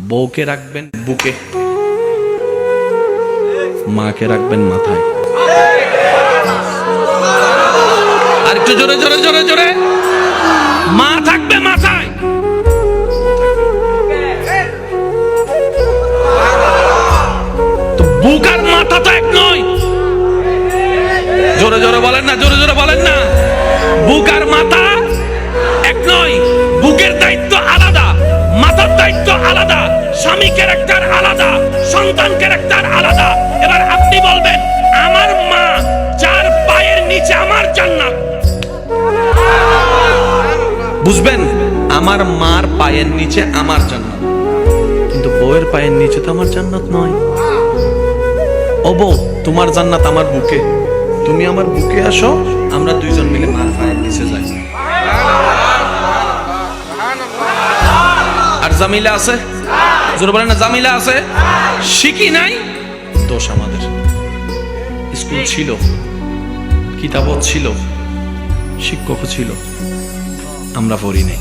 বউকে রাখবেন বুকে, মাকে রাখবেন মাথায়। আর একটু জোরে জোরে জোরে জোরে, মা থাকবে মাথায়। তো বুক আর মাথা তো এক নয়। জোরে জোরে বলেন না, জোরে জোরে বলেন না। বুক আর মাথা এক নয়। বুকের দায়িত্ব আলাদা, মাথার দায়িত্ব আলাদা, স্বামী ক্যারেক্টার আলাদা, সন্তান ক্যারেক্টার আলাদা। এবার আপনি বলবেন আমার মা যার পায়ের নিচে আমার জান্নাত, বুঝবেন আমার মার পায়ের নিচে আমার জান্নাত, কিন্তু বউয়ের পায়ের নিচে তো আমার জান্নাত নয়। ও বউ, তোমার জান্নাত আমার বুকে, তুমি আমার বুকে আসো, আমরা দুইজন মিলে মার পায়ের নিচে যাই। আর জামিলা আছে, জোরে বলেন না, জামিলা আছে। শিখি নাই, দোষ আমাদের। স্কুল ছিল, কিতাবও ছিল, শিক্ষকও ছিল, আমরা পড়ি নাই।